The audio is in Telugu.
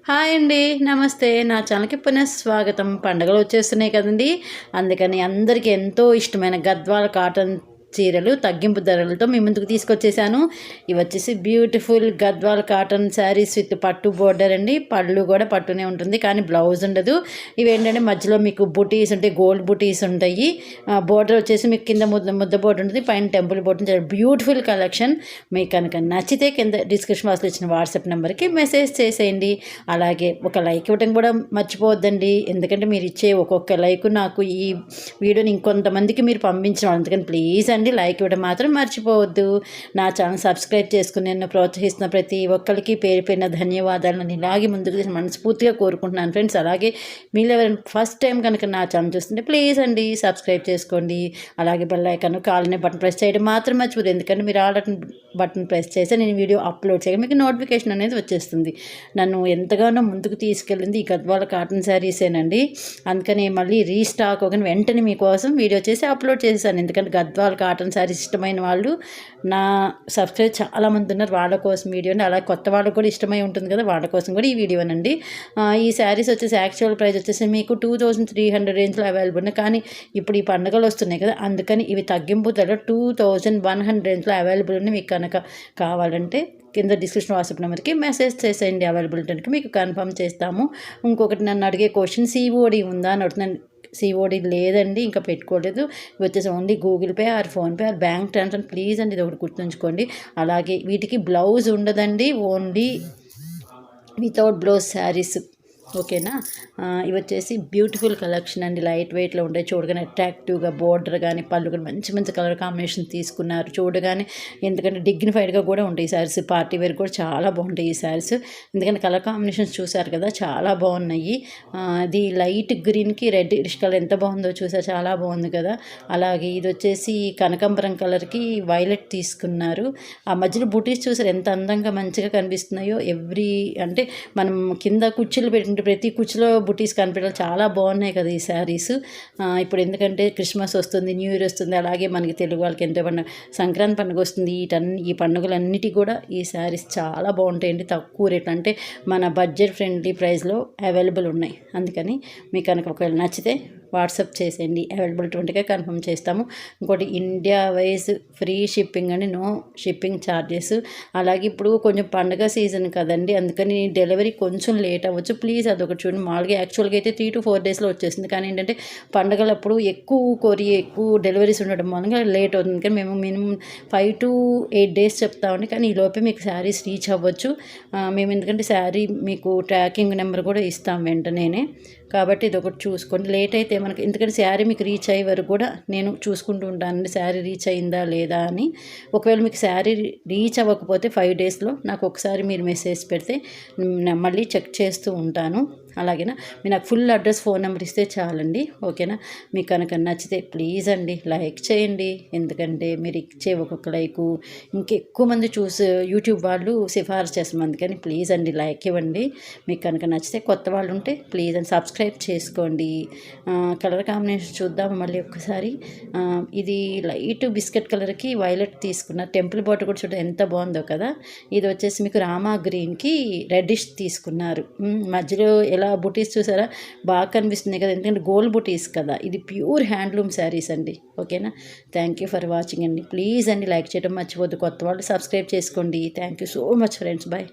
హాయ్ అండి. నమస్తే. నా ఛానల్‌కి పునఃస్వాగతం. పండుగలు వచ్చేస్తున్నాయి కదండీ! అందుకని అందరికీ ఎంతో ఇష్టమైన గద్వాల కాటన్ చీరలు తగ్గింపు ధరలతో మీ ముందుకు తీసుకొచ్చేసాను. ఇవి వచ్చేసి beautiful Gadwal cotton saris with పట్టు బోర్డర్ అండి. పళ్ళు కూడా పట్టునే ఉంటుంది, కానీ బ్లౌజ్ ఉండదు. ఇవేంటంటే మధ్యలో మీకు బుటీస్ ఉంటాయి, గోల్డ్ బుటీస్ ఉంటాయి. బోర్డర్ వచ్చేసి మీకు కింద ముద్ద బోర్డర్ ఉంటుంది, పైన టెంపుల్ బోర్డర్ ఉంటుంది. Beautiful collection. మీకు కనుక నచ్చితే కింద డిస్క్రిప్షన్ బాక్స్లో ఇచ్చిన వాట్సాప్ నెంబర్కి మెసేజ్ చేసేయండి. అలాగే ఒక లైక్ ఇవ్వడం కూడా మర్చిపోవద్దండి, ఎందుకంటే మీరు ఇచ్చే ఒక్కొక్క లైక్ నాకు ఈ వీడియోని ఇంకొంతమందికి మీరు పంపించడం. అందుకని ప్లీజ్ అండి లైక్ ఇవ్వడం మాత్రం మర్చిపోవద్దు. నా ఛానల్ సబ్స్క్రైబ్ చేసుకుని నన్ను ప్రోత్సహిస్తున్న ప్రతి ఒక్కరికి పేరు పేరున ధన్యవాదాలను ఇలాగే ముందుకు మనస్ఫూర్తిగా కోరుకుంటున్నాను ఫ్రెండ్స్. అలాగే మీరు ఎవరైనా ఫస్ట్ టైం కనుక నా ఛానల్ చూస్తుంటే ప్లీజ్ అండి సబ్స్క్రైబ్ చేసుకోండి. అలాగే బెల్ ఐకాన్ కాలనే బటన్ ప్రెస్ చేయడం మాత్రం మర్చిపోదు, ఎందుకంటే మీరు ఆల్ బటన్ ప్రెస్ చేస్తే నేను వీడియో అప్లోడ్ చేయగా మీకు నోటిఫికేషన్ అనేది వచ్చేస్తుంది. నన్ను ఎంతగానో ముందుకు తీసుకెళ్ళింది ఈ గద్వాల కాటన్ శారీసేనండి. అందుకని మళ్ళీ రీస్టాక్ ఒక వెంటనే మీకోసం వీడియో చేసి అప్లోడ్ చేశాను. ఎందుకంటే గద్వాల కాటన్ శారీస్ ఇష్టమైన వాళ్ళు నా సబ్స్క్రైబ్ చాలామంది ఉన్నారు, వాళ్ళ కోసం వీడియోని. అలా కొత్త వాళ్ళకు కూడా ఇష్టమై ఉంటుంది కదా, వాళ్ళ కోసం కూడా ఈ వీడియోనండి. ఈ శారీస్ వచ్చేసి యాక్చువల్ ప్రైస్ వచ్చేసి మీకు 2300 రేంజ్లో అవైలబుల్ ఉన్నాయి, కానీ ఇప్పుడు ఈ పండుగలు వస్తున్నాయి కదా, అందుకని ఇవి తగ్గింపు ధర 2100 రేంజ్లో అవైలబుల్ ఉన్నాయి. మీకు కనుక కావాలంటే కింద డిస్క్రిప్షన్ వాట్సాప్ నెంబర్కి మెసేజ్ చేసేయండి, అవైలబిలిటీకి మీకు కన్ఫర్మ్ చేస్తాము. ఇంకొకటి నన్ను అడిగే క్వశ్చన్ సిఓడి ఉందా అని అడుగుతున్నాను. సిఓడి లేదండి, ఇంకా పెట్టుకోలేదు. ఇవి వచ్చేసి only Google pay are PhonePe or bank transfer. Please అండి ఇది ఒకటి గుర్తుంచుకోండి. అలాగే వీటికి బ్లౌజ్ ఉండదండి, ఓన్లీ వితౌట్ బ్లౌజ్ శారీస్. ఓకేనా. ఇవి వచ్చేసి బ్యూటిఫుల్ కలెక్షన్ అండి, లైట్ వెయిట్లో ఉంటాయి. చూడగానే అట్రాక్టివ్గా బోర్డర్ కానీ పళ్ళు కానీ మంచి మంచి కలర్ కాంబినేషన్ తీసుకున్నారు. చూడగానే ఎందుకంటే డిగ్నిఫైడ్గా కూడా ఉంటాయి ఈ శారీస్. పార్టీ వేర్ కూడా చాలా బాగుంటాయి ఈ శారీస్, ఎందుకంటే కలర్ కాంబినేషన్స్ చూసారు కదా చాలా బాగున్నాయి. అది లైట్ గ్రీన్కి రెడ్ కలర్ ఎంత బాగుందో చూసారు, చాలా బాగుంది కదా. అలాగే ఇది వచ్చేసి కనకాంబరం కలర్కి వైలెట్ తీసుకున్నారు. ఆ మధ్యలో బుటీస్ చూసారు ఎంత అందంగా మంచిగా కనిపిస్తున్నాయో. అంటే మనం కింద కుర్చీలు పెట్టి ప్రతి కుర్చీలో బుటీస్ కనిపించాలి, చాలా బాగున్నాయి కదా ఈ శారీస్. ఇప్పుడు ఎందుకంటే క్రిస్మస్ వస్తుంది, న్యూ ఇయర్ వస్తుంది, అలాగే మనకి తెలుగు వాళ్ళకి ఎంతో పండుగ సంక్రాంతి పండుగ వస్తుంది. ఈ పండుగలన్నిటి కూడా ఈ శారీస్ చాలా బాగుంటాయండి, తక్కువ రేట్లు. అంటే మన బడ్జెట్ ఫ్రెండ్లీ ప్రైస్లో అవైలబుల్ ఉన్నాయి. అందుకని మీకు కనుక ఒకవేళ నచ్చితే వాట్సాప్ చేసేయండి, అవైలబిలిటీ ఉంటే కన్ఫర్మ్ చేస్తాము. ఇంకోటి ఇండియా వైజ్ ఫ్రీ షిప్పింగ్ అండి, నో షిప్పింగ్ ఛార్జెస్. అలాగే ఇప్పుడు కొంచెం పండుగ సీజన్ కదండి, అందుకని డెలివరీ కొంచెం లేట్ అవ్వచ్చు. ప్లీజ్ అదొకటి చూడండి. మామూలుగా యాక్చువల్గా అయితే 3 to 4 డేస్లో వచ్చేసింది, కానీ ఏంటంటే పండుగలప్పుడు ఎక్కువ డెలివరీస్ ఉండడం మూలంగా లేట్ అవుతుంది. కానీ మేము మినిమం 5 to 8 డేస్ చెప్తామండి, కానీ ఈ లోపే మీకు శారీస్ రీచ్ అవ్వచ్చు. మేము ఎందుకంటే శారీ మీకు ట్రాకింగ్ నెంబర్ కూడా ఇస్తాం వెంటనే, కాబట్టి ఇది ఒకటి చూసుకోండి. లేట్ అయితే మనకి, ఎందుకంటే శారీ మీకు రీచ్ అయ్యే వరకు కూడా నేను చూసుకుంటూ ఉంటానండి శారీ రీచ్ అయిందా లేదా అని. ఒకవేళ మీకు శారీ రీచ్ అవ్వకపోతే 5 డేస్లో నాకు ఒకసారి మీరు మెసేజ్ పెడితే మళ్ళీ చెక్ చేస్తూ ఉంటాను. అలాగేనా. మీరు నాకు ఫుల్ అడ్రస్ ఫోన్ నెంబర్ ఇస్తే చాలండి. ఓకేనా. మీకు కనుక నచ్చితే ప్లీజ్ అండి లైక్ చేయండి, ఎందుకంటే మీరు ఇచ్చే ఒక్కొక్క లైకు ఇంకెక్కువ మంది యూట్యూబ్ వాళ్ళు సిఫారసు చేస్తాం. అందుకని ప్లీజ్ అండి లైక్ ఇవ్వండి. మీకు కనుక నచ్చితే కొత్త వాళ్ళు ఉంటే ప్లీజ్ అండి సబ్స్క్రైబ్ చేసుకోండి. కలర్ కాంబినేషన్ చూద్దాం మళ్ళీ ఒక్కసారి. ఇది లైట్ బిస్కెట్ కలర్కి వైలెట్ తీసుకున్న టెంపుల్ బాటర్ కూడా చూడండి ఎంత బాగుందో కదా. ఇది వచ్చేసి మీకు రామా గ్రీన్కి రెడ్డిష్ తీసుకున్నారు. మధ్యలో ఎలా బుటీస్ చూసారా, బాగా కనిపిస్తుంది కదా, ఎందుకంటే గోల్డ్ బుటీస్ కదా. ఇది ప్యూర్ హ్యాండ్లూమ్ శారీస్ అండి. ఓకేనా. థ్యాంక్ యూ ఫర్ వాచింగ్ అండి. ప్లీజ్ అండి లైక్ చేయడం మర్చిపోద్దు. కొత్త వాళ్ళు సబ్స్క్రైబ్ చేసుకోండి. Thank you so much friends. Bye.